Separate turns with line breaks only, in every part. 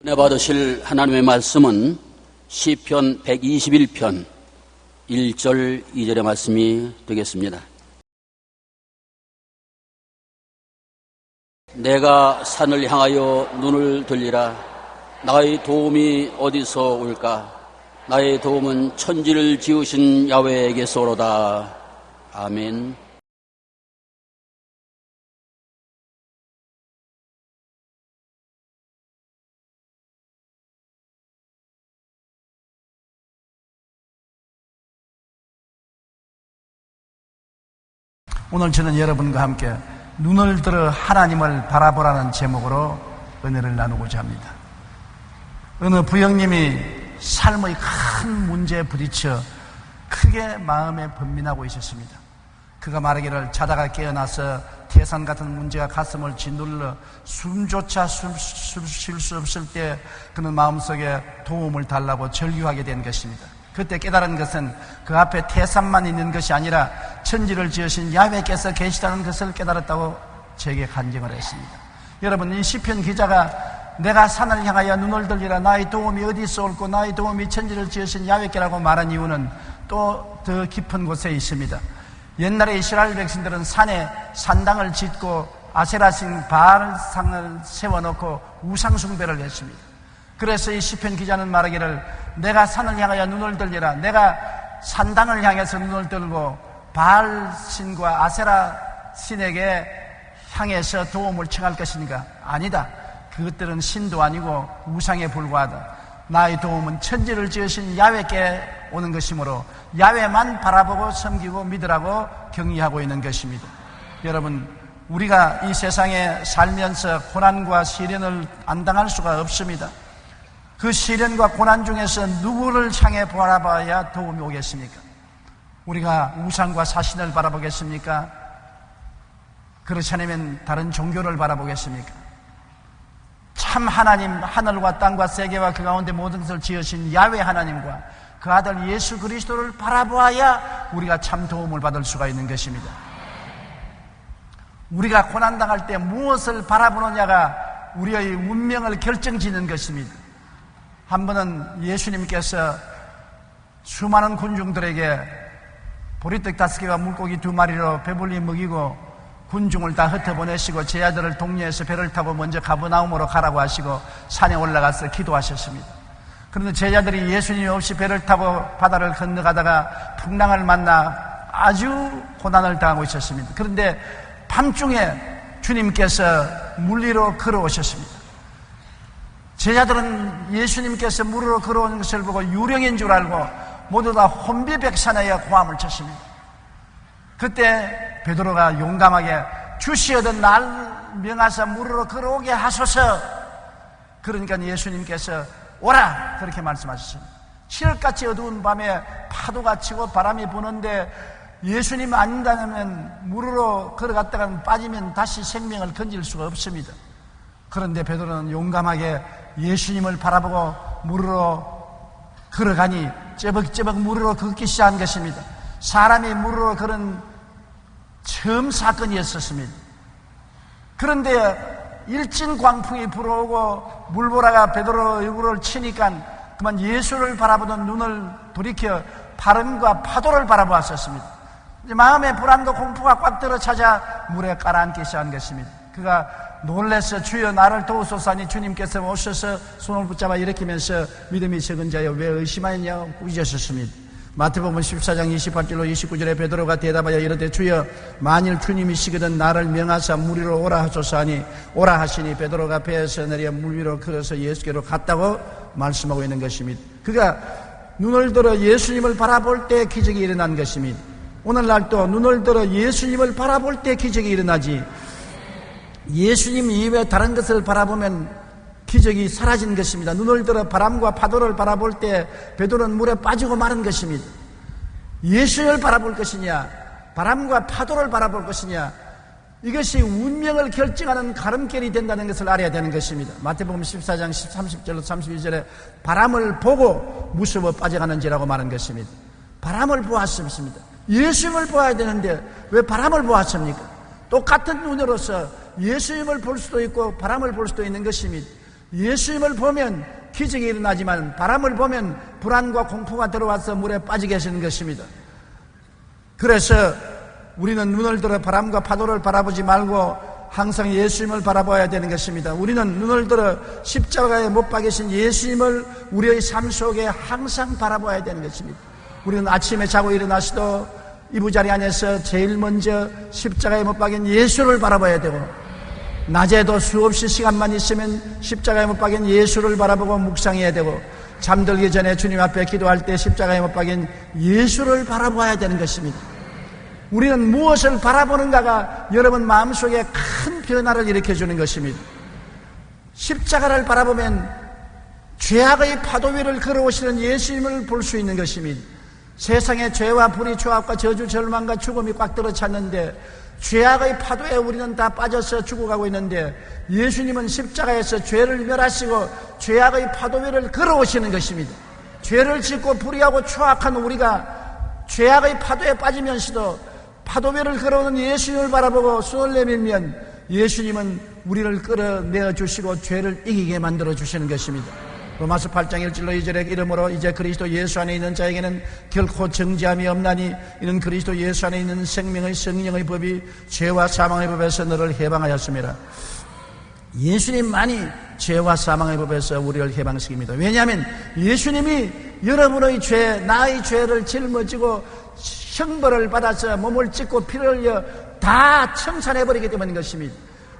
은혜 받으실 하나님의 말씀은 시편 121편 1절 2절의 말씀이 되겠습니다. 내가 산을 향하여 눈을 들리라. 나의 도움이 어디서 올까? 나의 도움은 천지를 지으신 야훼에게서 오로다. 아멘.
오늘 저는 여러분과 함께 눈을 들어 하나님을 바라보라는 제목으로 은혜를 나누고자 합니다. 어느 부형님이 삶의 큰 문제에 부딪혀 크게 마음에 번민하고 있었습니다. 그가 말하기를 자다가 깨어나서 태산 같은 문제가 가슴을 짓눌러 숨조차 쉴 수 없을 때 그는 마음속에 도움을 달라고 절규하게 된 것입니다. 그때 깨달은 것은 그 앞에 태산만 있는 것이 아니라 천지를 지으신 야훼께서 계시다는 것을 깨달았다고 제게 간증을 했습니다. 여러분, 이 시편 기자가 내가 산을 향하여 눈을 들리라. 나의 도움이 어디서 올고 나의 도움이 천지를 지으신 야훼께라고 말한 이유는 또 더 깊은 곳에 있습니다. 옛날에 이스라엘 백성들은 산에 산당을 짓고 아세라신 바알상을 세워놓고 우상숭배를 했습니다. 그래서 이 시편 기자는 말하기를 내가 산을 향하여 눈을 들리라. 내가 산당을 향해서 눈을 들고 바알신과 아세라 신에게 향해서 도움을 청할 것이니까 아니다. 그것들은 신도 아니고 우상에 불과하다. 나의 도움은 천지를 지으신 야훼께 오는 것이므로 야훼만 바라보고 섬기고 믿으라고 격려하고 있는 것입니다. 여러분, 우리가 이 세상에 살면서 고난과 시련을 안 당할 수가 없습니다. 그 시련과 고난 중에서 누구를 향해 바라봐야 도움이 오겠습니까? 우리가 우상과 사신을 바라보겠습니까? 그렇지 않으면 다른 종교를 바라보겠습니까? 참 하나님, 하늘과 땅과 세계와 그 가운데 모든 것을 지으신 야훼 하나님과 그 아들 예수 그리스도를 바라보아야 우리가 참 도움을 받을 수가 있는 것입니다. 우리가 고난당할 때 무엇을 바라보느냐가 우리의 운명을 결정짓는 것입니다. 한 번은 예수님께서 수많은 군중들에게 보리떡 5개와 물고기 2마리로 배불리 먹이고 군중을 다 흩어보내시고 제자들을 독려해서 배를 타고 먼저 가버나움으로 가라고 하시고 산에 올라가서 기도하셨습니다. 그런데 제자들이 예수님 없이 배를 타고 바다를 건너가다가 풍랑을 만나 아주 고난을 당하고 있었습니다. 그런데 밤중에 주님께서 물 위로 걸어오셨습니다. 제자들은 예수님께서 물 위로 걸어오는 것을 보고 유령인 줄 알고 모두 다 혼비백산하여 고함을 쳤습니다. 그때 베드로가 용감하게 주시어든 날 명하사 물 위로 걸어오게 하소서. 그러니까 예수님께서 오라 그렇게 말씀하셨습니다. 칠흑같이 어두운 밤에 파도가 치고 바람이 부는데 예수님 아닌다면 물으로 걸어갔다가 빠지면 다시 생명을 건질 수가 없습니다. 그런데 베드로는 용감하게 예수님을 바라보고 물으로 걸어가니 쩌벅쩌벅 물으로 걷기 시작한 것입니다. 사람이 물으로 걸은 처음 사건이었었습니다. 그런데 일진 광풍이 불어오고 물보라가 베드로 얼굴을 치니까 그만 예수를 바라보던 눈을 돌이켜 바람과 파도를 바라보았었습니다. 마음의 불안과 공포가 꽉 들어 찾아 물에 깔아앉기 시작한 것입니다. 그가 놀라서 주여 나를 도우소서 하니 주님께서 오셔서 손을 붙잡아 일으키면서 믿음이 적은 자여 왜 의심하였냐고 꾸짖으셨습니다. 마태복음 14장 28절로 29절에 베드로가 대답하여 이르되 주여 만일 주님이시거든 나를 명하사 물 위로 오라 하소서 하니 오라 하시니 베드로가 배에서 내려 물 위로 걸어서 예수께로 갔다고 말씀하고 있는 것입니다. 그가 눈을 들어 예수님을 바라볼 때 기적이 일어난 것입니다. 오늘날 또 눈을 들어 예수님을 바라볼 때 기적이 일어나지 예수님 이외에 다른 것을 바라보면 기적이 사라진 것입니다. 눈을 들어 바람과 파도를 바라볼 때 베드로는 물에 빠지고 마른 것입니다. 예수를 바라볼 것이냐 바람과 파도를 바라볼 것이냐 이것이 운명을 결정하는 가름길이 된다는 것을 알아야 되는 것입니다. 마태복음 14장 30절로 32절에 바람을 보고 무서워 빠져가는지라고 말한 것입니다. 바람을 보았습니다. 예수님을 보아야 되는데 왜 바람을 보았습니까? 똑같은 눈으로서 예수님을 볼 수도 있고 바람을 볼 수도 있는 것입니다. 예수님을 보면 기적이 일어나지만 바람을 보면 불안과 공포가 들어와서 물에 빠지게 하시는 것입니다. 그래서 우리는 눈을 들어 바람과 파도를 바라보지 말고 항상 예수님을 바라봐야 되는 것입니다. 우리는 눈을 들어 십자가에 못 박이신 예수님을 우리의 삶 속에 항상 바라봐야 되는 것입니다. 우리는 아침에 자고 일어나서도 이부자리 안에서 제일 먼저 십자가에 못 박인 예수를 바라봐야 되고, 낮에도 수없이 시간만 있으면 십자가에 못 박인 예수를 바라보고 묵상해야 되고, 잠들기 전에 주님 앞에 기도할 때 십자가에 못 박인 예수를 바라봐야 되는 것입니다. 우리는 무엇을 바라보는가가 여러분 마음속에 큰 변화를 일으켜주는 것입니다. 십자가를 바라보면 죄악의 파도 위를 걸어오시는 예수님을 볼 수 있는 것입니다. 세상에 죄와 불의, 추악과 저주, 절망과 죽음이 꽉 들어찼는데 죄악의 파도에 우리는 다 빠져서 죽어가고 있는데, 예수님은 십자가에서 죄를 멸하시고 죄악의 파도 위를 걸어오시는 것입니다. 죄를 짓고 불의하고 추악한 우리가 죄악의 파도에 빠지면서도 파도 위를 걸어오는 예수님을 바라보고 손을 내밀면 예수님은 우리를 끌어내어 주시고 죄를 이기게 만들어 주시는 것입니다. 로마서 8장 1절로 2절에 이러므로 이제 그리스도 예수 안에 있는 자에게는 결코 정죄함이 없나니 이는 그리스도 예수 안에 있는 생명의 성령의 법이 죄와 사망의 법에서 너를 해방하였습니다. 예수님만이 죄와 사망의 법에서 우리를 해방시킵니다. 왜냐하면 예수님이 여러분의 죄, 나의 죄를 짊어지고 형벌을 받아서 몸을 찢고 피를 흘려 다 청산해버리기 때문인 것입니다.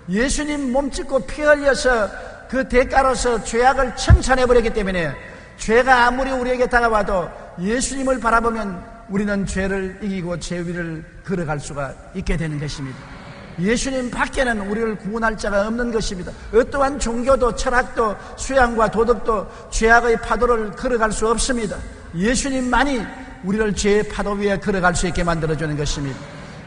예수님 몸 찢고 피 흘려서 그 대가로서 죄악을 청산해버렸기 때문에 죄가 아무리 우리에게 다가와도 예수님을 바라보면 우리는 죄를 이기고 죄 위를 걸어갈 수가 있게 되는 것입니다. 예수님 밖에는 우리를 구원할 자가 없는 것입니다. 어떠한 종교도 철학도 수양과 도덕도 죄악의 파도를 걸어갈 수 없습니다. 예수님만이 우리를 죄의 파도 위에 걸어갈 수 있게 만들어주는 것입니다.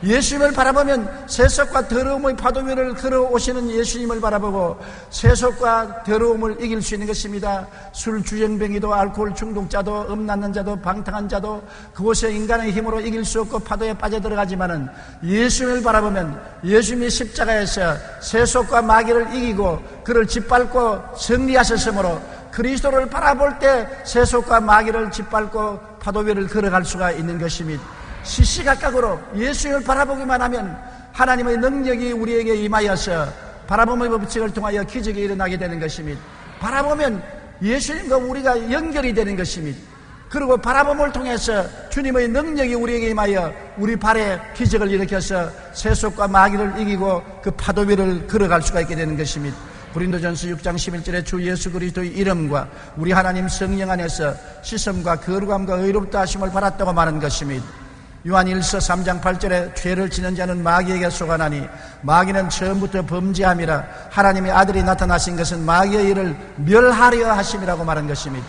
예수님을 바라보면 세속과 더러움의 파도 위를 걸어오시는 예수님을 바라보고 세속과 더러움을 이길 수 있는 것입니다. 술 주정뱅이도 알코올 중독자도 음란한 자도 방탕한 자도 그곳에 인간의 힘으로 이길 수 없고 파도에 빠져들어가지만은 예수님을 바라보면 예수님이 십자가에서 세속과 마귀를 이기고 그를 짓밟고 승리하셨으므로 그리스도를 바라볼 때 세속과 마귀를 짓밟고 파도 위를 걸어갈 수가 있는 것입니다. 시시각각으로 예수님을 바라보기만 하면 하나님의 능력이 우리에게 임하여서 바라봄의 법칙을 통하여 기적이 일어나게 되는 것입니다. 바라보면 예수님과 우리가 연결이 되는 것입니다. 그리고 바라봄을 통해서 주님의 능력이 우리에게 임하여 우리 발에 기적을 일으켜서 세속과 마귀를 이기고 그 파도 위를 걸어갈 수가 있게 되는 것입니다. 고린도전서 6장 11절에 주 예수 그리스도의 이름과 우리 하나님 성령 안에서 씻음과 거룩함과 의롭다 하심을 받았다고 말한 것입니다. 요한일서 3장 8절에 죄를 지는 자는 마귀에게 속아나니 마귀는 처음부터 범죄함이라 하나님의 아들이 나타나신 것은 마귀의 일을 멸하려 하심이라고 말한 것입니다.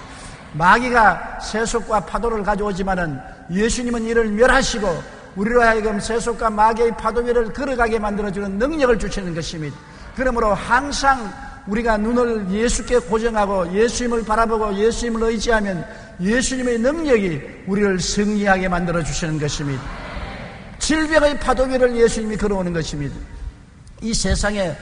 마귀가 세속과 파도를 가져오지만은 예수님은 이를 멸하시고 우리로 하여금 세속과 마귀의 파도 위를 걸어가게 만들어주는 능력을 주시는 것입니다. 그러므로 항상 우리가 눈을 예수께 고정하고 예수님을 바라보고 예수님을 의지하면 예수님의 능력이 우리를 승리하게 만들어 주시는 것입니다. 질병의 파도 위를 예수님이 걸어오는 것입니다. 이 세상에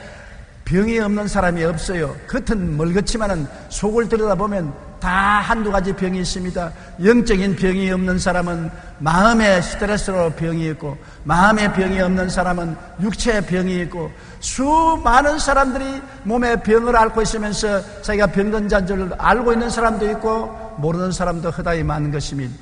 병이 없는 사람이 없어요. 겉은 멀겋지만은 속을 들여다보면 다 한두 가지 병이 있습니다. 영적인 병이 없는 사람은 마음의 스트레스로 병이 있고, 마음의 병이 없는 사람은 육체의 병이 있고, 수많은 사람들이 몸에 병을 앓고 있으면서 자기가 병든 자인 줄 알고 있는 사람도 있고 모르는 사람도 허다히 많은 것입니다.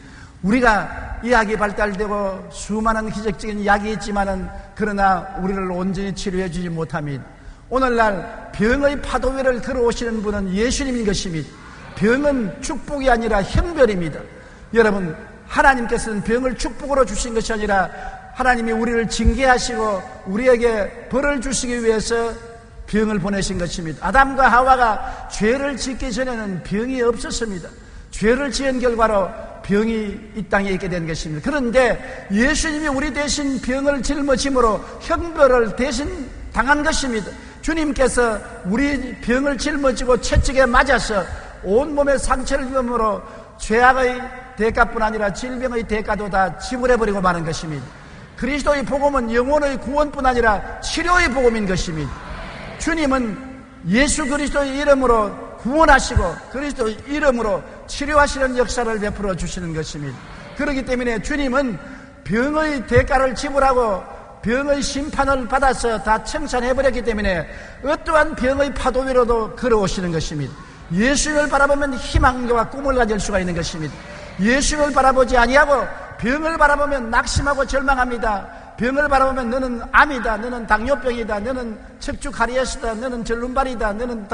우리가 의학이 발달되고 수많은 기적적인 약이 있지만은 그러나 우리를 온전히 치료해 주지 못합니다. 오늘날 병의 파도 위를 걸어오시는 분은 예수님인 것입니다. 병은 축복이 아니라 형벌입니다. 여러분, 하나님께서는 병을 축복으로 주신 것이 아니라 하나님이 우리를 징계하시고 우리에게 벌을 주시기 위해서 병을 보내신 것입니다. 아담과 하와가 죄를 짓기 전에는 병이 없었습니다. 죄를 지은 결과로 병이 이 땅에 있게 된 것입니다. 그런데 예수님이 우리 대신 병을 짊어짐으로 형벌을 대신 당한 것입니다. 주님께서 우리 병을 짊어지고 채찍에 맞아서 온몸에 상처를 입음으로 죄악의 대가뿐 아니라 질병의 대가도 다 지불해버리고 마는 것입니다. 그리스도의 복음은 영혼의 구원뿐 아니라 치료의 복음인 것입니다. 주님은 예수 그리스도의 이름으로 구원하시고 그리스도 이름으로 치료하시는 역사를 베풀어 주시는 것입니다. 그렇기 때문에 주님은 병의 대가를 지불하고 병의 심판을 받아서 다 청산해버렸기 때문에 어떠한 병의 파도 위로도 걸어오시는 것입니다. 예수님을 바라보면 희망과 꿈을 가질 수가 있는 것입니다. 예수님을 바라보지 아니하고 병을 바라보면 낙심하고 절망합니다. 병을 바라보면 너는 암이다, 너는 당뇨병이다, 너는 척추 가리에스다, 너는 절름발이다, 너는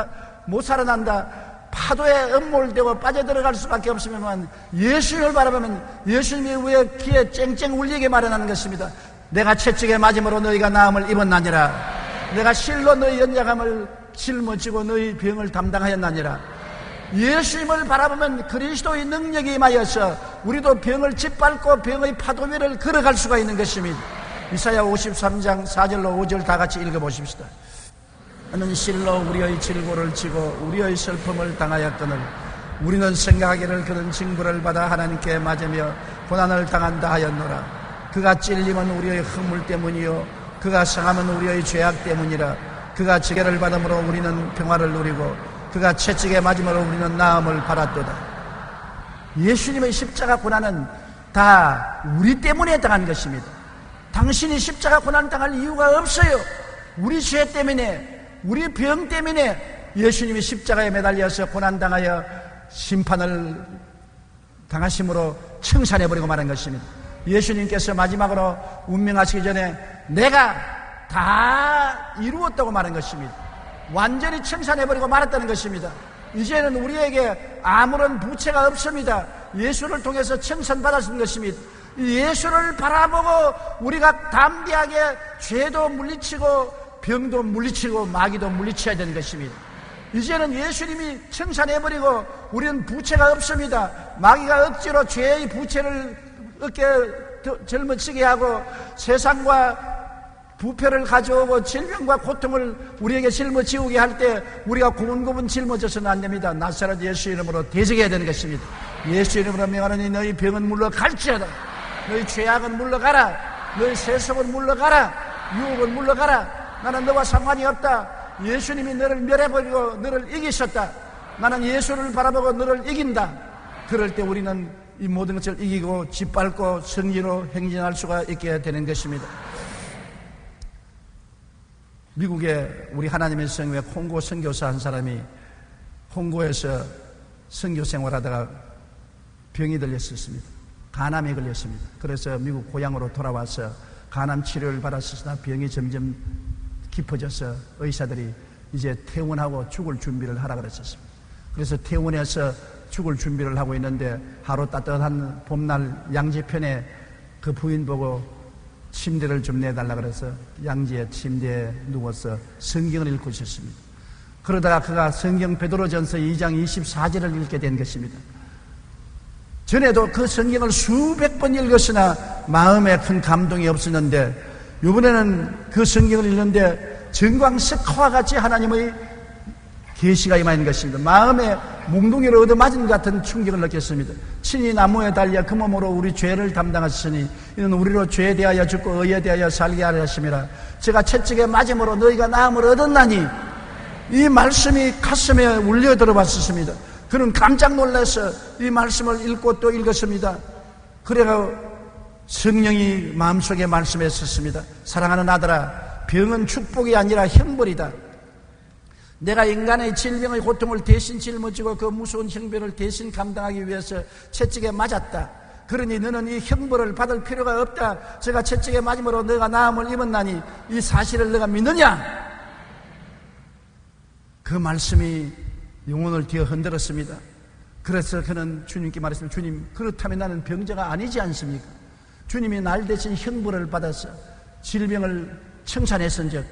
못 살아난다. 파도에 음몰되고 빠져들어갈 수밖에 없으면 예수님을 바라보면 예수님이 왜 귀에 쨍쨍 울리게 마련하는 것입니다. 내가 채찍에 맞음으로 너희가 나음을 입었나니라. 내가 실로 너희 연약함을 짊어지고 너희 병을 담당하였나니라. 예수님을 바라보면 그리스도의 능력이 임하여서 우리도 병을 짓밟고 병의 파도 위를 걸어갈 수가 있는 것입니다. 이사야 53장 4절로 5절 다 같이 읽어보십시다. 너는 실로 우리의 질고를 지고 우리의 슬픔을 당하였거늘 우리는 생각하기를 그는 징벌을 받아 하나님께 맞으며 고난을 당한다 하였노라. 그가 찔림은 우리의 허물 때문이요 그가 상함은 우리의 죄악 때문이라. 그가 지게를 받음으로 우리는 평화를 누리고 그가 채찍에 맞음으로 우리는 나음을 받았도다. 예수님의 십자가 고난은 다 우리 때문에 당한 것입니다. 당신이 십자가 고난 당할 이유가 없어요. 우리 죄 때문에, 우리 병 때문에 예수님이 십자가에 매달려서 고난당하여 심판을 당하심으로 청산해버리고 말한 것입니다. 예수님께서 마지막으로 운명하시기 전에 내가 다 이루었다고 말한 것입니다. 완전히 청산해버리고 말았다는 것입니다. 이제는 우리에게 아무런 부채가 없습니다. 예수를 통해서 청산받았는 것입니다. 예수를 바라보고 우리가 담대하게 죄도 물리치고 병도 물리치고 마귀도 물리쳐야 되는 것입니다. 이제는 예수님이 청산해버리고 우리는 부채가 없습니다. 마귀가 억지로 죄의 부채를 어깨에 짊어지게 하고 세상과 부패를 가져오고 질병과 고통을 우리에게 짊어지우게 할 때 우리가 고분고분 짊어져서는 안 됩니다. 나사렛 예수 이름으로 대적해야 되는 것입니다. 예수 이름으로 명하노니 너희 병은 물러갈지어다. 너희 죄악은 물러가라. 너희 세속은 물러가라. 유혹은 물러가라. 나는 너와 상관이 없다. 예수님이 너를 멸해버리고 너를 이기셨다. 나는 예수를 바라보고 너를 이긴다. 그럴 때 우리는 이 모든 것을 이기고 짓밟고 승리로 행진할 수가 있게 되는 것입니다. 미국에 우리 하나님의 성회 콩고 선교사 한 사람이 콩고에서 선교 생활하다가 병이 들렸었습니다. 간암에 걸렸습니다. 그래서 미국 고향으로 돌아와서 간암 치료를 받았으나 병이 점점 깊어져서 의사들이 이제 퇴원하고 죽을 준비를 하라 그랬었습니다. 그래서 퇴원해서 죽을 준비를 하고 있는데 하루 따뜻한 봄날 양지편에 그 부인 보고 침대를 좀 내달라 그래서 양지의 침대에 누워서 성경을 읽고 있었습니다. 그러다가 그가 성경 베드로전서 2장 24절을 읽게 된 것입니다. 전에도 그 성경을 수백 번 읽었으나 마음에 큰 감동이 없었는데 이번에는 그 성경을 읽는데 정광석화와 같이 하나님의 계시가 임하는 것입니다. 마음에 몽둥이로 얻어맞은 같은 충격을 느꼈습니다. 친히 나무에 달려 그 몸으로 우리 죄를 담당하시니 이는 우리로 죄에 대하여 죽고 의에 대하여 살게 하려 하심이라. 제가 채찍에 맞음으로 너희가 나음을 얻었나니 이 말씀이 가슴에 울려 들어봤습니다. 그는 깜짝 놀라서 이 말씀을 읽고 또 읽었습니다. 그래가 성령이 마음속에 말씀했었습니다. 사랑하는 아들아, 병은 축복이 아니라 형벌이다. 내가 인간의 질병의 고통을 대신 짊어지고 그 무서운 형벌을 대신 감당하기 위해서 채찍에 맞았다. 그러니 너는 이 형벌을 받을 필요가 없다. 제가 채찍에 맞음으로 너가 나음을 입었나니 이 사실을 너가 믿느냐? 그 말씀이 영혼을 뒤어 흔들었습니다. 그래서 그는 주님께 말했습니다. 주님, 그렇다면 나는 병자가 아니지 않습니까? 주님이 날 대신 형벌을 받아서 질병을 청산했은즉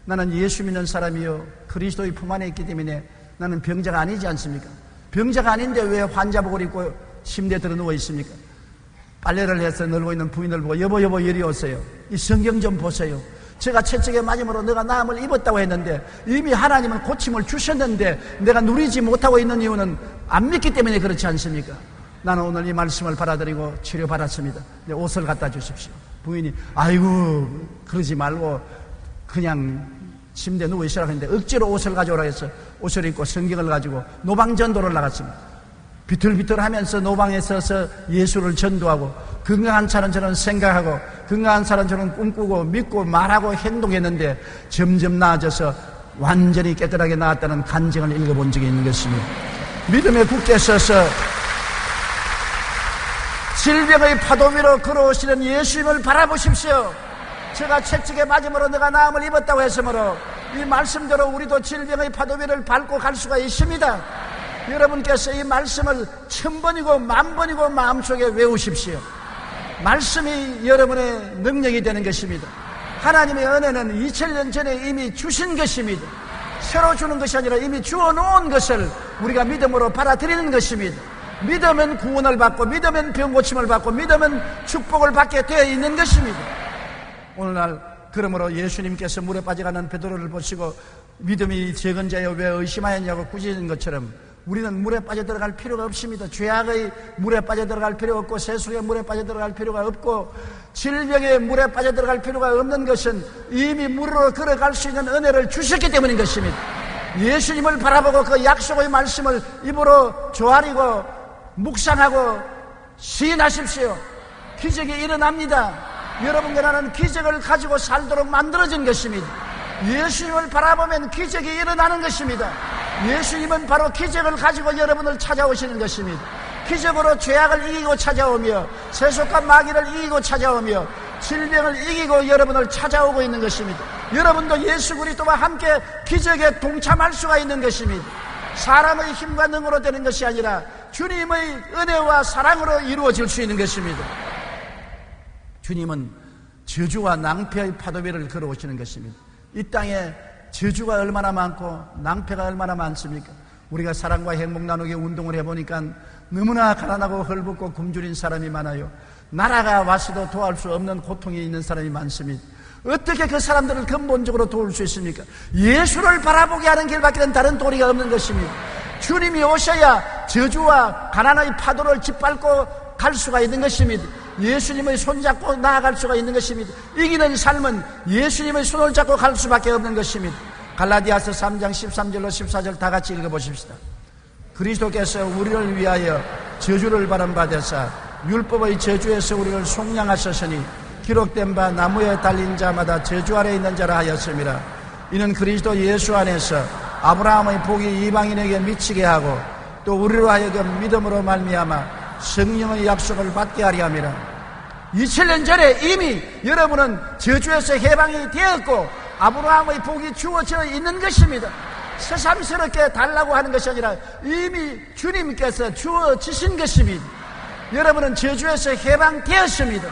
나는 예수 믿는 사람이요 그리스도의 품 안에 있기 때문에 나는 병자가 아니지 않습니까? 병자가 아닌데 왜 환자복을 입고 침대에 들어 누워 있습니까? 빨래를 해서 놀고 있는 부인을 보고 여보 이리 오세요. 이 성경 좀 보세요. 제가 채찍에 맞음으로 너가 나음을 입었다고 했는데 이미 하나님은 고침을 주셨는데 내가 누리지 못하고 있는 이유는 안 믿기 때문에 그렇지 않습니까? 나는 오늘 이 말씀을 받아들이고 치료받았습니다. 옷을 갖다 주십시오. 부인이 아이고 그러지 말고 그냥 침대에 누워있으라고 했는데 억지로 옷을 가져오라고 해서 옷을 입고 성경을 가지고 노방전도를 나갔습니다. 비틀비틀하면서 노방에 서서 예수를 전도하고 건강한 사람처럼 생각하고 건강한 사람처럼 꿈꾸고 믿고 말하고 행동했는데 점점 나아져서 완전히 깨끗하게 나았다는 간증을 읽어본 적이 있는 것입니다. 믿음에 굳게 서서 질병의 파도 위로 걸어오시는 예수님을 바라보십시오. 제가 채찍에 맞음으로 내가 나음을 입었다고 했으므로 이 말씀대로 우리도 질병의 파도 위를 밟고 갈 수가 있습니다. 여러분께서 이 말씀을 1000번이고 10,000번이고 마음속에 외우십시오. 말씀이 여러분의 능력이 되는 것입니다. 하나님의 은혜는 2000년 전에 이미 주신 것입니다. 새로 주는 것이 아니라 이미 주어놓은 것을 우리가 믿음으로 받아들이는 것입니다. 믿으면 구원을 받고 믿으면 병고침을 받고 믿으면 축복을 받게 되어 있는 것입니다. 오늘날 그러므로 예수님께서 물에 빠져가는 베드로를 보시고 믿음이 적은 자여 왜 의심하였냐고 꾸짖은 것처럼 우리는 물에 빠져들어갈 필요가 없습니다. 죄악의 물에 빠져들어갈 필요 없고 세속의 물에 빠져들어갈 필요가 없고 질병의 물에 빠져들어갈 필요가 없는 것은 이미 물으로 걸어갈 수 있는 은혜를 주셨기 때문인 것입니다. 예수님을 바라보고 그 약속의 말씀을 입으로 조아리고 묵상하고 시인하십시오. 기적이 일어납니다. 여러분과 나는 기적을 가지고 살도록 만들어진 것입니다. 예수님을 바라보면 기적이 일어나는 것입니다. 예수님은 바로 기적을 가지고 여러분을 찾아오시는 것입니다. 기적으로 죄악을 이기고 찾아오며 세속과 마귀를 이기고 찾아오며 질병을 이기고 여러분을 찾아오고 있는 것입니다. 여러분도 예수 그리스도와 함께 기적에 동참할 수가 있는 것입니다. 사람의 힘과 능으로 되는 것이 아니라 주님의 은혜와 사랑으로 이루어질 수 있는 것입니다. 주님은 저주와 낭패의 파도 위를 걸어오시는 것입니다. 이 땅에 저주가 얼마나 많고 낭패가 얼마나 많습니까? 우리가 사랑과 행복 나누기 운동을 해보니까 너무나 가난하고 헐벗고 굶주린 사람이 많아요. 나라가 와서도 도울 수 없는 고통이 있는 사람이 많습니다. 어떻게 그 사람들을 근본적으로 도울 수 있습니까? 예수를 바라보게 하는 길밖에 다른 도리가 없는 것입니다. 주님이 오셔야 저주와 가난의 파도를 짓밟고 갈 수가 있는 것입니다. 예수님의 손잡고 나아갈 수가 있는 것입니다. 이기는 삶은 예수님의 손을 잡고 갈 수밖에 없는 것입니다. 갈라디아서 3장 13절로 14절 다 같이 읽어보십시다. 그리스도께서 우리를 위하여 저주를 받은바되사 율법의 저주에서 우리를 속량하셨으니 기록된 바 나무에 달린 자마다 저주 아래 있는 자라 하였음이라. 이는 그리스도 예수 안에서 아브라함의 복이 이방인에게 미치게 하고 또 우리로 하여금 믿음으로 말미암아 성령의 약속을 받게 하려 함이라. 2000년 전에 이미 여러분은 저주에서 해방이 되었고 아브라함의 복이 주어져 있는 것입니다. 새삼스럽게 달라고 하는 것이 아니라 이미 주님께서 주어지신 것입니다. 여러분은 저주에서 해방되었습니다.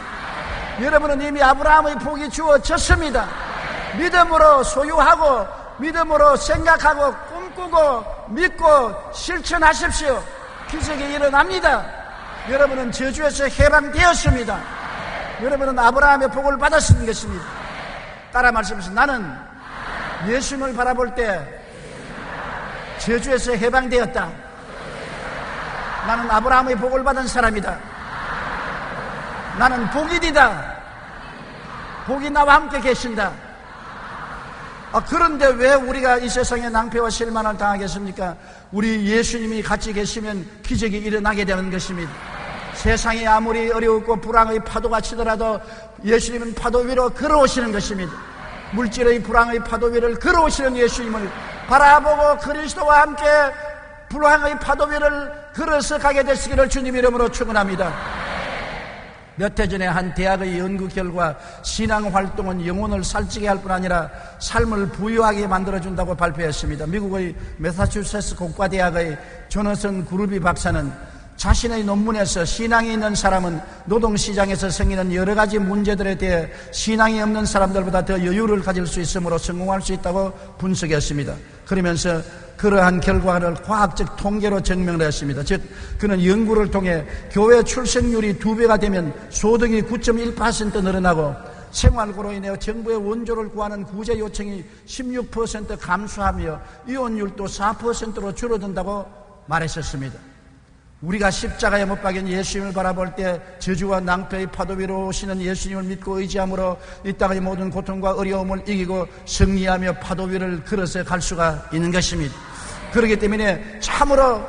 여러분은 이미 아브라함의 복이 주어졌습니다. 믿음으로 소유하고 믿음으로 생각하고 꿈꾸고 믿고 실천하십시오. 기적이 일어납니다. 여러분은 저주에서 해방되었습니다. 여러분은 아브라함의 복을 받았는 것입니다. 따라 말씀하세요. 나는 예수님을 바라볼 때 저주에서 해방되었다. 나는 아브라함의 복을 받은 사람이다. 나는 복이디다. 복이 나와 함께 계신다. 그런데 왜 우리가 이 세상에 낭패와 실망을 당하겠습니까? 우리 예수님이 같이 계시면 기적이 일어나게 되는 것입니다. 세상이 아무리 어려웠고 불황의 파도가 치더라도 예수님은 파도 위로 걸어오시는 것입니다. 물질의 불황의 파도 위를 걸어오시는 예수님을 바라보고 그리스도와 함께 불황의 파도 위를 걸어서 가게 되시기를 주님 이름으로 축원합니다. 몇 해 전에 한 대학의 연구 결과 신앙활동은 영혼을 살찌게 할 뿐 아니라 삶을 부유하게 만들어준다고 발표했습니다. 미국의 매사추세츠 공과대학의 조너선 그루비 박사는 자신의 논문에서 신앙이 있는 사람은 노동시장에서 생기는 여러 가지 문제들에 대해 신앙이 없는 사람들보다 더 여유를 가질 수 있으므로 성공할 수 있다고 분석했습니다. 그러면서 그러한 결과를 과학적 통계로 증명을 했습니다. 즉 그는 연구를 통해 교회 출생률이 2배가 되면 소득이 9.1% 늘어나고 생활고로 인해 정부의 원조를 구하는 구제 요청이 16% 감소하며 이혼율도 4%로 줄어든다고 말했었습니다. 우리가 십자가에 못 박인 예수님을 바라볼 때 저주와 낭패의 파도 위로 오시는 예수님을 믿고 의지함으로 이 땅의 모든 고통과 어려움을 이기고 승리하며 파도 위를 걸어서 갈 수가 있는 것입니다. 그렇기 때문에 참으로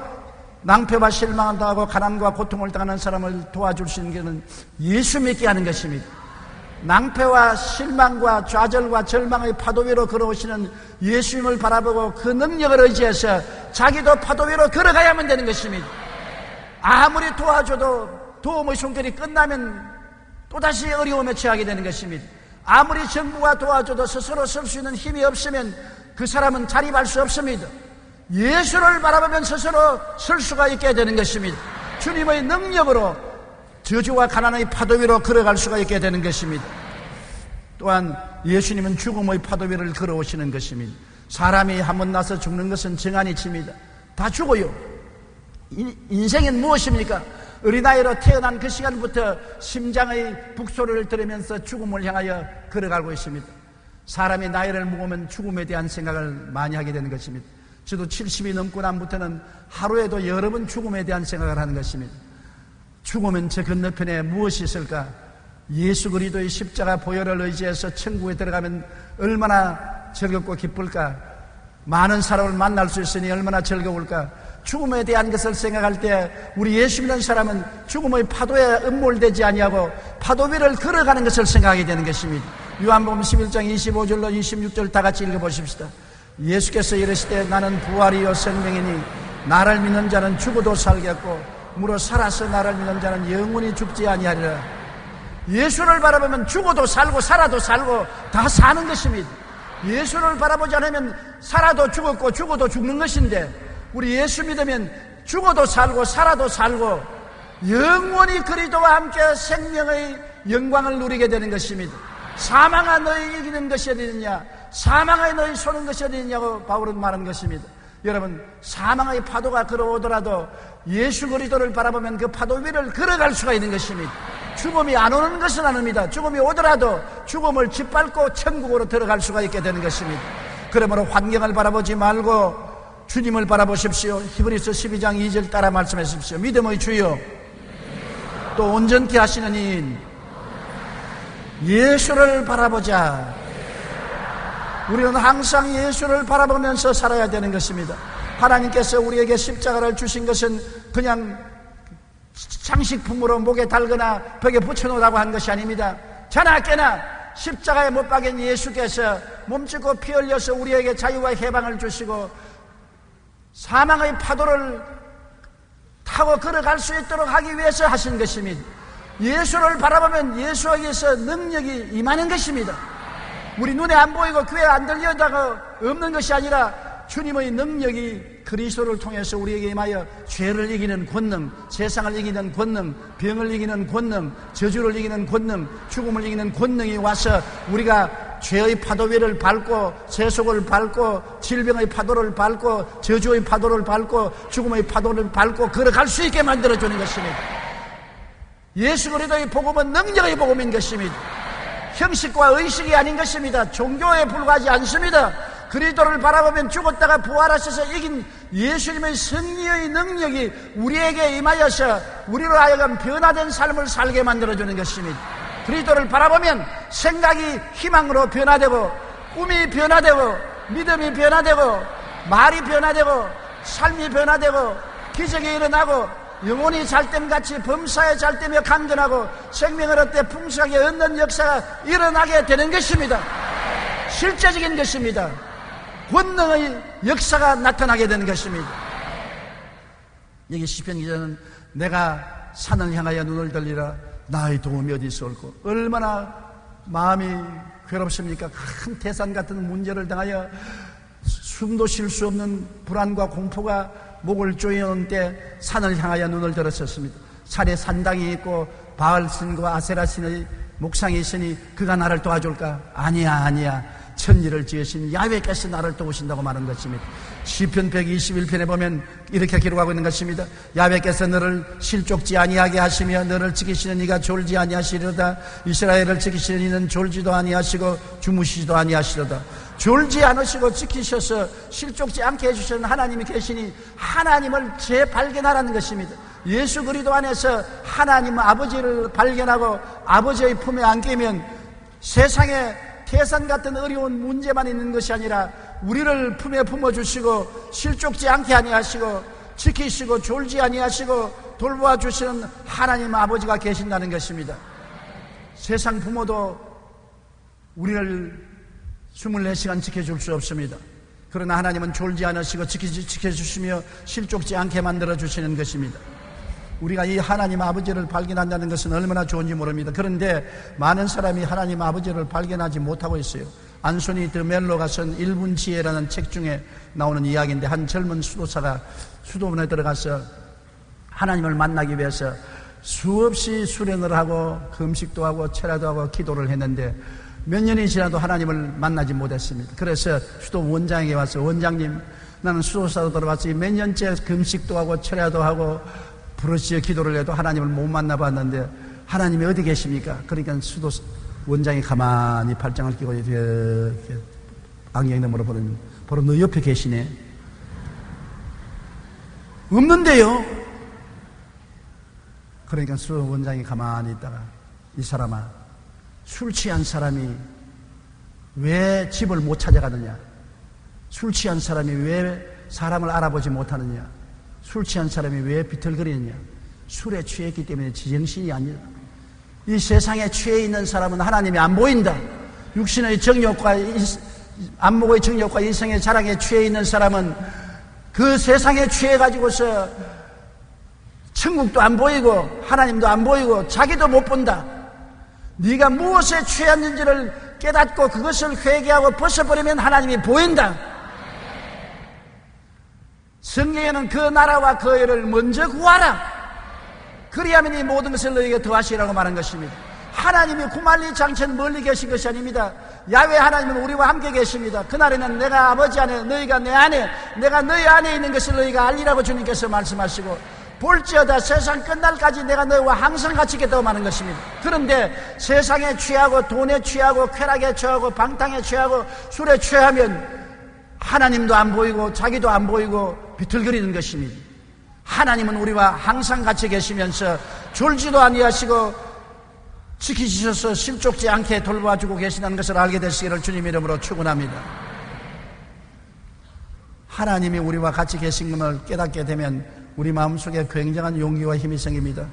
낭패와 실망을 당하고 가난과 고통을 당하는 사람을 도와줄 수 있는 것은 예수 믿게 하는 것입니다. 낭패와 실망과 좌절과 절망의 파도 위로 걸어오시는 예수님을 바라보고 그 능력을 의지해서 자기도 파도 위로 걸어가야만 되는 것입니다. 아무리 도와줘도 도움의 손길이 끝나면 또다시 어려움에 처하게 되는 것입니다. 아무리 정부가 도와줘도 스스로 설 수 있는 힘이 없으면 그 사람은 자립할 수 없습니다. 예수를 바라보면 스스로 설 수가 있게 되는 것입니다. 주님의 능력으로 저주와 가난의 파도 위로 걸어갈 수가 있게 되는 것입니다. 또한 예수님은 죽음의 파도 위를 걸어오시는 것입니다. 사람이 한번 나서 죽는 것은 정한이 칩니다. 다 죽어요. 인생은 무엇입니까? 어린아이로 태어난 그 시간부터 심장의 북소리를 들으면서 죽음을 향하여 걸어가고 있습니다. 사람이 나이를 먹으면 죽음에 대한 생각을 많이 하게 되는 것입니다. 저도 70이 넘고 난부터는 하루에도 여러 번 죽음에 대한 생각을 하는 것입니다. 죽으면 저 건너편에 무엇이 있을까? 예수 그리스도의 십자가 보혈을 의지해서 천국에 들어가면 얼마나 즐겁고 기쁠까? 많은 사람을 만날 수 있으니 얼마나 즐거울까? 죽음에 대한 것을 생각할 때 우리 예수 믿는 사람은 죽음의 파도에 음몰되지 아니하고 파도 위를 걸어가는 것을 생각하게 되는 것입니다. 요한복음 11장 25절로 26절 다 같이 읽어보십시다. 예수께서 이르시되 나는 부활이요 생명이니 나를 믿는 자는 죽어도 살겠고 무릇 살아서 나를 믿는 자는 영원히 죽지 아니하리라. 예수를 바라보면 죽어도 살고 살아도 살고 다 사는 것입니다. 예수를 바라보지 않으면 살아도 죽었고 죽어도 죽는 것인데 우리 예수 믿으면 죽어도 살고 살아도 살고 영원히 그리스도와 함께 생명의 영광을 누리게 되는 것입니다. 사망아 너희 이기는 것이 어디느냐? 사망아 너희 쏘는 것이 어디느냐고 바울은 말한 것입니다. 여러분, 사망의 파도가 걸어오더라도 예수 그리스도를 바라보면 그 파도 위를 걸어갈 수가 있는 것입니다. 죽음이 안 오는 것은 아닙니다. 죽음이 오더라도 죽음을 짓밟고 천국으로 들어갈 수가 있게 되는 것입니다. 그러므로 환경을 바라보지 말고 주님을 바라보십시오. 히브리서 12장 2절 따라 말씀하십시오. 믿음의 주여 또 온전케 하시는 이인 예수를 바라보자. 우리는 항상 예수를 바라보면서 살아야 되는 것입니다. 하나님께서 우리에게 십자가를 주신 것은 그냥 장식품으로 목에 달거나 벽에 붙여놓으라고 한 것이 아닙니다. 자나 깨나 십자가에 못 박인 예수께서 몸짓고 피 흘려서 우리에게 자유와 해방을 주시고 사망의 파도를 타고 걸어갈 수 있도록 하기 위해서 하신 것입니다. 예수를 바라보면 예수에게서 능력이 임하는 것입니다. 우리 눈에 안 보이고 귀에 안 들려다가 없는 것이 아니라 주님의 능력이 그리스도를 통해서 우리에게 임하여 죄를 이기는 권능, 세상을 이기는 권능, 병을 이기는 권능, 저주를 이기는 권능, 죽음을 이기는 권능이 와서 우리가 죄의 파도 위를 밟고 세속을 밟고 질병의 파도를 밟고 저주의 파도를 밟고 죽음의 파도를 밟고 걸어갈 수 있게 만들어주는 것입니다. 예수 그리스도의 복음은 능력의 복음인 것입니다. 형식과 의식이 아닌 것입니다. 종교에 불과하지 않습니다. 그리스도를 바라보면 죽었다가 부활하셔서 이긴 예수님의 승리의 능력이 우리에게 임하여서 우리로 하여금 변화된 삶을 살게 만들어주는 것입니다. 그리스도를 바라보면 생각이 희망으로 변화되고 꿈이 변화되고 믿음이 변화되고 말이 변화되고 삶이 변화되고 기적이 일어나고 영혼이 잘됨같이 범사에 잘되며 강건하고 생명을 얻되 풍성하게 얻는 역사가 일어나게 되는 것입니다. 실제적인 것입니다. 권능의 역사가 나타나게 되는 것입니다. 여기 시편 기자는 내가 산을 향하여 눈을 들리라 나의 도움이 어디서 올고 얼마나 마음이 괴롭습니까? 큰 태산 같은 문제를 당하여 숨도 쉴 수 없는 불안과 공포가 목을 조이는 때 산을 향하여 눈을 들었었습니다. 산에 산당이 있고 바알신과 아세라신의 목상이 있으니 그가 나를 도와줄까? 아니야. 천지를 지으신 야훼께서 나를 도우신다고 말한 것입니다. 시편 121편에 보면 이렇게 기록하고 있는 것입니다. 야훼께서 너를 실족지 아니하게 하시며 너를 지키시는 이가 졸지 아니하시리로다. 이스라엘을 지키시는 이는 졸지도 아니하시고 주무시지도 아니하시리로다. 졸지 않으시고 지키셔서 실족지 않게 해주시는 하나님이 계시니 하나님을 재발견하라는 것입니다. 예수 그리스도 안에서 하나님 아버지를 발견하고 아버지의 품에 안기면 세상에 태산 같은 어려운 문제만 있는 것이 아니라 우리를 품에 품어주시고 실족지 않게 아니하시고 지키시고 졸지 아니하시고 돌보아 주시는 하나님 아버지가 계신다는 것입니다. 세상 부모도 우리를 24시간 지켜줄 수 없습니다. 그러나 하나님은 졸지 않으시고 지켜주시며 실족지 않게 만들어주시는 것입니다. 우리가 이 하나님 아버지를 발견한다는 것은 얼마나 좋은지 모릅니다. 그런데 많은 사람이 하나님 아버지를 발견하지 못하고 있어요. 안소니 드 멜로가 쓴 1분 지혜라는 책 중에 나오는 이야기인데, 한 젊은 수도사가 수도원에 들어가서 하나님을 만나기 위해서 수없이 수련을 하고 금식도 하고 철야도 하고 기도를 했는데 몇 년이 지나도 하나님을 만나지 못했습니다. 그래서 수도 원장에게 와서, 원장님, 나는 수도사로 들어와서 몇 년째 금식도 하고 철야도 하고 부르짖어 기도를 해도 하나님을 못 만나봤는데 하나님이 어디 계십니까? 그러니까 수도 원장이 가만히 팔짱을 끼고 이렇게 안경 너머로 보는, 바로 너 옆에 계시네. 없는데요? 그러니까 수도 원장이 가만히 있다가, 이 사람아, 술 취한 사람이 왜 집을 못 찾아가느냐? 술 취한 사람이 왜 사람을 알아보지 못하느냐? 술 취한 사람이 왜 비틀거리느냐? 술에 취했기 때문에 지정신이 아니라. 이 세상에 취해 있는 사람은 하나님이 안 보인다. 육신의 정욕과 안목의 정욕과 인생의 자랑에 취해 있는 사람은 그 세상에 취해가지고서 천국도 안 보이고 하나님도 안 보이고 자기도 못 본다. 네가 무엇에 취했는지를 깨닫고 그것을 회개하고 벗어버리면 하나님이 보인다. 성경에는 그 나라와 그 의를 먼저 구하라. 그리하면 이 모든 것을 너에게 더하시라고 말한 것입니다. 하나님이 구만리 장천 멀리 계신 것이 아닙니다. 야훼 하나님은 우리와 함께 계십니다. 그날에는 내가 아버지 안에, 너희가 내 안에, 내가 너희 안에 있는 것을 너희가 알리라고 주님께서 말씀하시고, 볼지어다 세상 끝날까지 내가 너희와 항상 같이 있겠다고 말하는 것입니다. 그런데 세상에 취하고 돈에 취하고 쾌락에 취하고 방탕에 취하고 술에 취하면 하나님도 안 보이고 자기도 안 보이고 비틀거리는 것입니다. 하나님은 우리와 항상 같이 계시면서 졸지도 아니하시고 지키셔서 실족지 않게 돌봐주고 계시다는 것을 알게 되시기를 주님 이름으로 축원합니다. 하나님이 우리와 같이 계신 것을 깨닫게 되면 우리 마음속에 굉장한 용기와 힘이 생깁니다.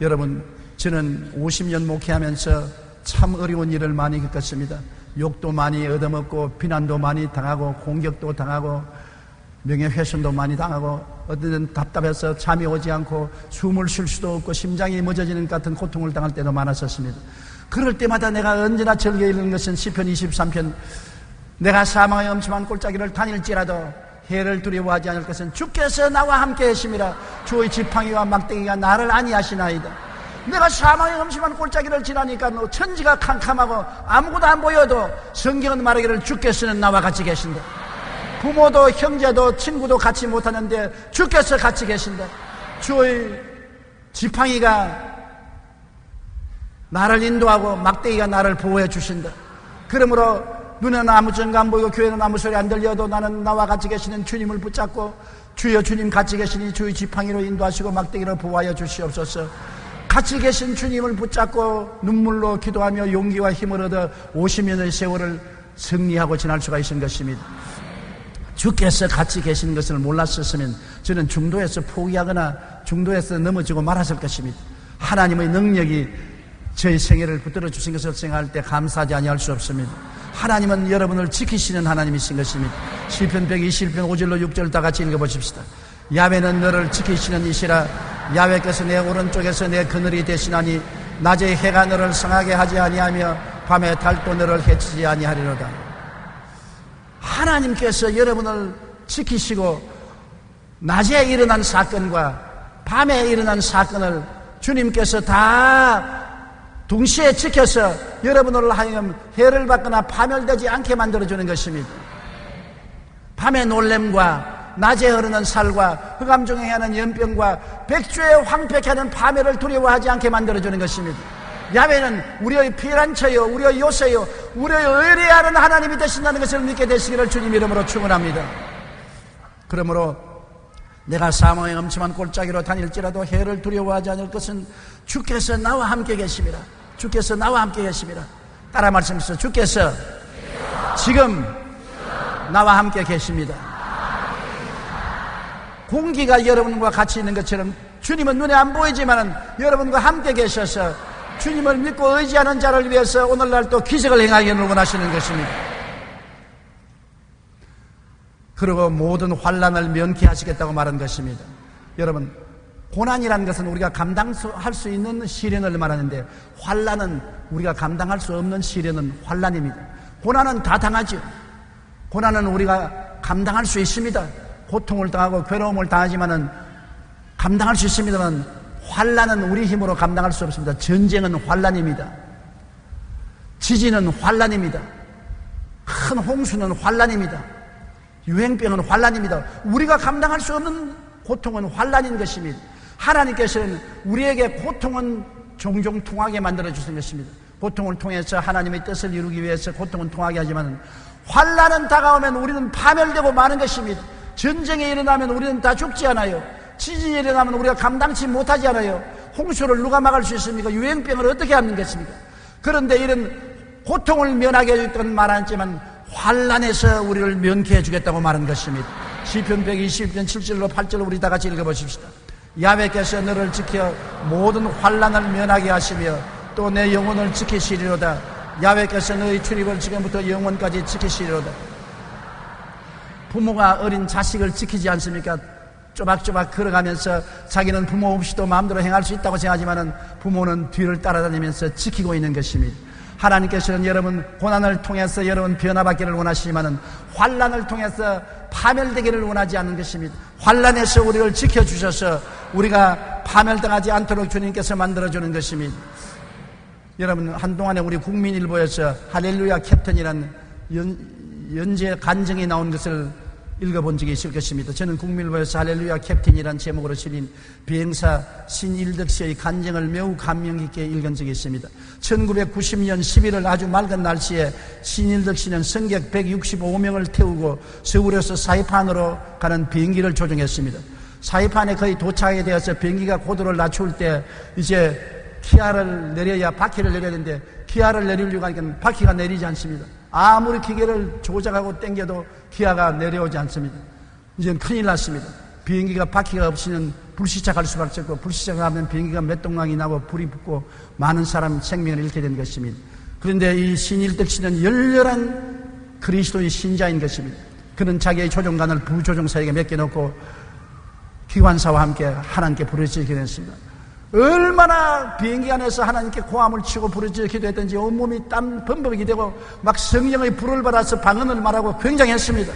여러분, 저는 50년 목회하면서 참 어려운 일을 많이 겪었습니다. 욕도 많이 얻어먹고 비난도 많이 당하고 공격도 당하고 명예훼손도 많이 당하고, 어떤 때는 답답해서 잠이 오지 않고 숨을 쉴 수도 없고 심장이 멎어지는 같은 고통을 당할 때도 많았었습니다. 그럴 때마다 내가 언제나 즐겨 읽는 것은 시편 23편, 내가 사망의 엄침한 골짜기를 다닐지라도 해를 두려워하지 않을 것은 주께서 나와 함께 하심이라. 주의 지팡이와 막대기가 나를 안위하시나이다. 내가 사망의 엄심한 골짜기를 지나니까 천지가 캄캄하고 아무것도 안 보여도 성경은 말하기를 주께서는 나와 같이 계신다. 부모도 형제도 친구도 같이 못하는데 주께서 같이 계신다. 주의 지팡이가 나를 인도하고 막대기가 나를 보호해 주신다. 그러므로 눈에는 아무 증거 안 보이고 교회는 아무 소리 안 들려도 나는 나와 같이 계시는 주님을 붙잡고, 주여 주님 같이 계시니 주의 지팡이로 인도하시고 막대기로 보호하여 주시옵소서. 같이 계신 주님을 붙잡고 눈물로 기도하며 용기와 힘을 얻어 50년의 세월을 승리하고 지날 수가 있는 것입니다. 주께서 같이 계시는 것을 몰랐었으면 저는 중도에서 포기하거나 중도에서 넘어지고 말았을 것입니다. 하나님의 능력이 저희 생애를 붙들어 주신 것을 생각할 때 감사하지 아니할 수 없습니다. 하나님은 여러분을 지키시는 하나님이신 것입니다. 시편 121편 5절로 6절 다 같이 읽어보십시다. 야훼는 너를 지키시는 이시라. 야훼께서 내 오른쪽에서 내 그늘이 되시나니 낮에 해가 너를 상하게 하지 아니하며 밤에 달도 너를 해치지 아니하리로다. 하나님께서 여러분을 지키시고 낮에 일어난 사건과 밤에 일어난 사건을 주님께서 다 동시에 지켜서 여러분을 하여금 해를 받거나 파멸되지 않게 만들어주는 것입니다. 밤의 놀램과 낮에 흐르는 살과 흑암 중에 하는 연병과 백주에 황폐케 하는 파멸을 두려워하지 않게 만들어주는 것입니다. 야훼는 우리의 피난처요, 우리의 요새요, 우리의 의뢰하는 하나님이 되신다는 것을 믿게 되시기를 주님 이름으로 축원합니다. 그러므로 내가 사망의 엄침한 골짜기로 다닐지라도 해를 두려워하지 않을 것은 주께서 나와 함께 계심이라. 주께서 나와 함께 계심이라. 따라 말씀하시죠. 주께서 지금 나와 함께 계십니다. 공기가 여러분과 같이 있는 것처럼 주님은 눈에 안 보이지만 여러분과 함께 계셔서 주님을 믿고 의지하는 자를 위해서 오늘날 또 기적을 행하기를 원하시는 것입니다. 그리고 모든 환난을 면케하시겠다고 말한 것입니다. 여러분, 고난이라는 것은 우리가 감당할 수 있는 시련을 말하는데 환난은 우리가 감당할 수 없는 시련은 환난입니다. 고난은 다 당하죠. 고난은 우리가 감당할 수 있습니다. 고통을 당하고 괴로움을 당하지만은 감당할 수 있습니다만 환난은 우리 힘으로 감당할 수 없습니다. 전쟁은 환난입니다. 지진은 환난입니다. 큰 홍수는 환난입니다. 유행병은 환난입니다. 우리가 감당할 수 없는 고통은 환난인 것입니다. 하나님께서는 우리에게 고통은 종종 통하게 만들어 주신 것입니다. 고통을 통해서 하나님의 뜻을 이루기 위해서 고통은 통하게 하지만 환난은 다가오면 우리는 파멸되고 마는 것입니다. 전쟁이 일어나면 우리는 다 죽지 않아요. 지진이 일어나면 우리가 감당치 못하지 않아요. 홍수를 누가 막을 수 있습니까? 유행병을 어떻게 하는 것입니까? 그런데 이런 고통을 면하게 해주겠다는 말 안 했지만 환난에서 우리를 면케해 주겠다고 말한 것입니다. 시편 120편 7절로 8절로 우리 다 같이 읽어보십시다. 야훼께서 너를 지켜 모든 환난을 면하게 하시며 또 내 영혼을 지키시리로다. 야훼께서 너의 출입을 지금부터 영원까지 지키시리로다. 부모가 어린 자식을 지키지 않습니까? 쪼박쪼박 걸어가면서 자기는 부모 없이도 마음대로 행할 수 있다고 생각하지만 부모는 뒤를 따라다니면서 지키고 있는 것입니다. 하나님께서는 여러분 고난을 통해서 여러분 변화받기를 원하시지만 환난을 통해서 파멸되기를 원하지 않는 것입니다. 환난에서 우리를 지켜주셔서 우리가 파멸당하지 않도록 주님께서 만들어주는 것입니다. 여러분 한동안에 우리 국민일보에서 할렐루야 캡틴이라는 연재 간증이 나온 것을 읽어본 적이 있을 것입니다. 저는 국민일보에서 할렐루야 캡틴이라는 제목으로 실린 비행사 신일덕 씨의 간증을 매우 감명 깊게 읽은 적이 있습니다. 1990년 11월 아주 맑은 날씨에 신일덕 씨는 승객 165명을 태우고 서울에서 사이판으로 가는 비행기를 조종했습니다. 사이판에 거의 도착하게 되어서 비행기가 고도를 낮출 때 이제 기아를 내려야 바퀴를 내려야 되는데 기아를 내리려고 하니까 바퀴가 내리지 않습니다. 아무리 기계를 조작하고 당겨도 기아가 내려오지 않습니다. 이제는 큰일 났습니다. 비행기가 바퀴가 없이는 불시착할 수밖에 없고 불시착하면 비행기가 몇 동강이 나고 불이 붙고 많은 사람 생명을 잃게 된 것입니다. 그런데 이 신일덕 씨는 열렬한 그리스도의 신자인 것입니다. 그는 자기의 조종관을 부조종사에게 맡겨놓고 기관사와 함께 하나님께 부르짖게 됐습니다. 얼마나 비행기 안에서 하나님께 고함을 치고 부르짖어 기도했던지 온몸이 땀 범벅이 되고 막 성령의 불을 받아서 방언을 말하고 굉장했습니다.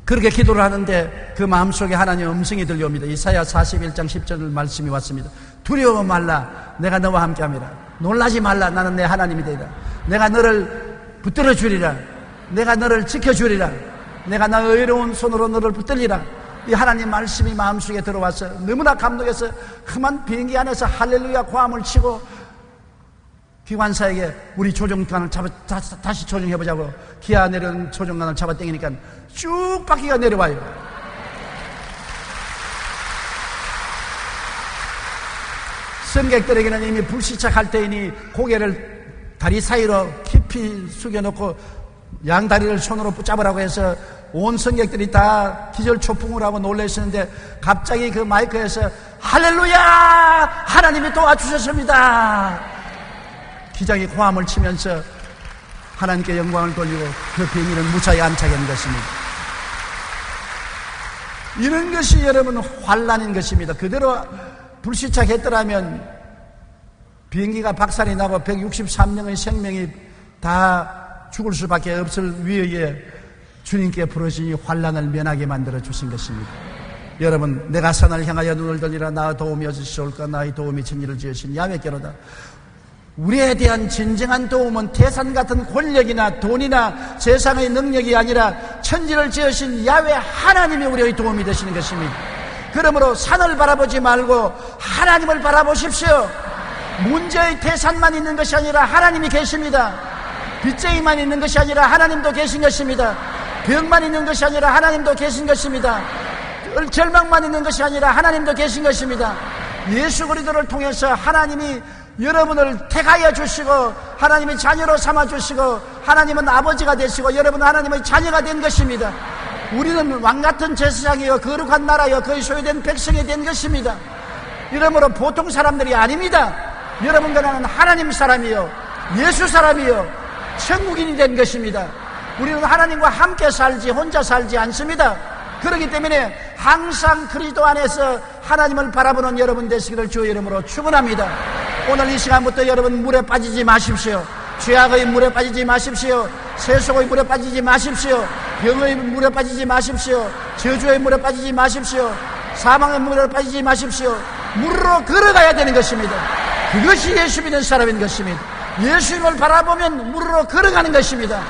그렇게 기도를 하는데 그 마음속에 하나님의 음성이 들려옵니다. 이사야 41장 10절 말씀이 왔습니다. 두려워 말라 내가 너와 함께함이라. 놀라지 말라 나는 내 하나님이 되리라. 내가 너를 붙들어 주리라. 내가 너를 지켜주리라. 내가 나의 의로운 손으로 너를 붙들리라. 이 하나님 말씀이 마음속에 들어와서 너무나 감동해서 험한 비행기 안에서 할렐루야 고함을 치고 기관사에게 우리 조종관을 다시 조종해보자고 기아 내려온 조종관을 잡아 당기니까 쭉 바퀴가 내려와요. 승객들에게는 이미 불시착할 때이니 고개를 다리 사이로 깊이 숙여놓고 양다리를 손으로 붙잡으라고 해서 온 승객들이 다 기절초풍을 하고 놀라 있었는데 갑자기 그 마이크에서 할렐루야 하나님이 도와주셨습니다. 기장이 고함을 치면서 하나님께 영광을 돌리고 그 비행기는 무사히 안착한 것입니다. 이런 것이 여러분 환난인 것입니다. 그대로 불시착했더라면 비행기가 박살이 나고 163명의 생명이 다 죽을 수밖에 없을 위에 주님께 부르시니 환난을 면하게 만들어 주신 것입니다. 여러분 내가 산을 향하여 눈을 들리라 나 도움이 어디서올까 나의 도움이 천지를 지으신 야훼께로다. 우리에 대한 진정한 도움은 태산 같은 권력이나 돈이나 세상의 능력이 아니라 천지를 지으신 야훼 하나님이 우리의 도움이 되시는 것입니다. 그러므로 산을 바라보지 말고 하나님을 바라보십시오. 문제의 태산만 있는 것이 아니라 하나님이 계십니다. 빚쟁이만 있는 것이 아니라 하나님도 계신 것입니다. 병만 있는 것이 아니라 하나님도 계신 것입니다. 절망만 있는 것이 아니라 하나님도 계신 것입니다. 예수 그리스도를 통해서 하나님이 여러분을 택하여 주시고 하나님의 자녀로 삼아 주시고 하나님은 아버지가 되시고 여러분은 하나님의 자녀가 된 것입니다. 우리는 왕같은 제사장이요 거룩한 나라요 그의 소유된 백성이 된 것입니다. 이러므로 보통 사람들이 아닙니다. 여러분과 나는 하나님 사람이요 예수 사람이요 천국인이 된 것입니다. 우리는 하나님과 함께 살지 혼자 살지 않습니다. 그렇기 때문에 항상 그리스도 안에서 하나님을 바라보는 여러분 되시기를 주의 이름으로 축원합니다. 오늘 이 시간부터 여러분 물에 빠지지 마십시오. 죄악의 물에 빠지지 마십시오. 세속의 물에 빠지지 마십시오. 병의 물에 빠지지 마십시오. 저주의 물에 빠지지 마십시오. 사망의 물에 빠지지 마십시오. 물로 걸어가야 되는 것입니다. 그것이 예수 믿는 사람인 것입니다. 예수님을 바라보면 물로 걸어가는 것입니다.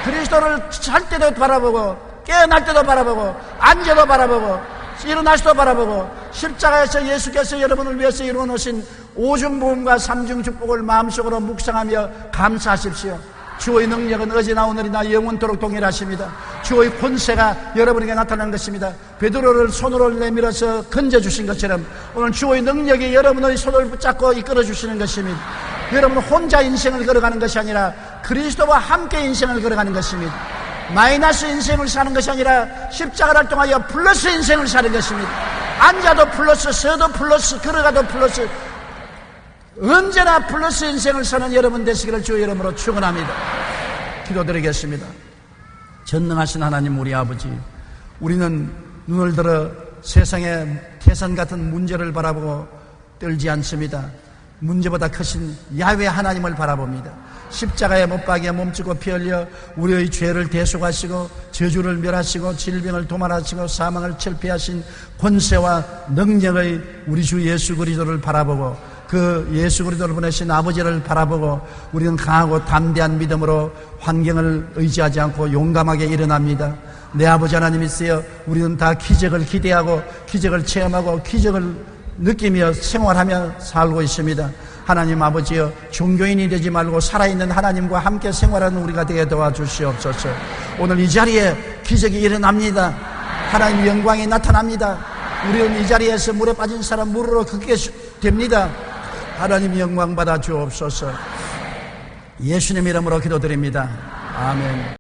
그리스도를 잘 때도 바라보고 깨어날 때도 바라보고 앉아도 바라보고 일어나서도 바라보고 십자가에서 예수께서 여러분을 위해서 이루어놓으신 오중부음과 삼중축복을 마음속으로 묵상하며 감사하십시오. 주의 능력은 어제나 오늘이나 영원토록 동일하십니다. 주의 권세가 여러분에게 나타난 것입니다. 베드로를 손으로 내밀어서 건져주신 것처럼 오늘 주의 능력이 여러분의 손을 붙잡고 이끌어주시는 것입니다. 여러분 혼자 인생을 걸어가는 것이 아니라 그리스도와 함께 인생을 걸어가는 것입니다. 마이너스 인생을 사는 것이 아니라 십자가를 통하여 플러스 인생을 사는 것입니다. 앉아도 플러스, 서도 플러스, 걸어가도 플러스, 언제나 플러스 인생을 사는 여러분 되시기를 주의 이름으로 축원합니다. 기도드리겠습니다. 전능하신 하나님 우리 아버지, 우리는 눈을 들어 세상의 태산 같은 문제를 바라보고 떨지 않습니다. 문제보다 크신 야훼 하나님을 바라봅니다. 십자가에 못 박여 몸치고 피 흘려 우리의 죄를 대속하시고 저주를 멸하시고 질병을 도말하시고 사망을 철폐하신 권세와 능력의 우리 주 예수 그리스도를 바라보고 그 예수 그리스도를 보내신 아버지를 바라보고 우리는 강하고 담대한 믿음으로 환경을 의지하지 않고 용감하게 일어납니다. 내 아버지 하나님 있어요. 우리는 다 기적을 기대하고 기적을 체험하고 기적을 느끼며 생활하며 살고 있습니다. 하나님 아버지여, 종교인이 되지 말고 살아있는 하나님과 함께 생활하는 우리가 되게 도와주시옵소서. 오늘 이 자리에 기적이 일어납니다. 하나님 영광이 나타납니다. 우리는 이 자리에서 물에 빠진 사람 물으로 걷게 됩니다. 하나님 영광 받아 주옵소서. 예수님 이름으로 기도드립니다. 아멘.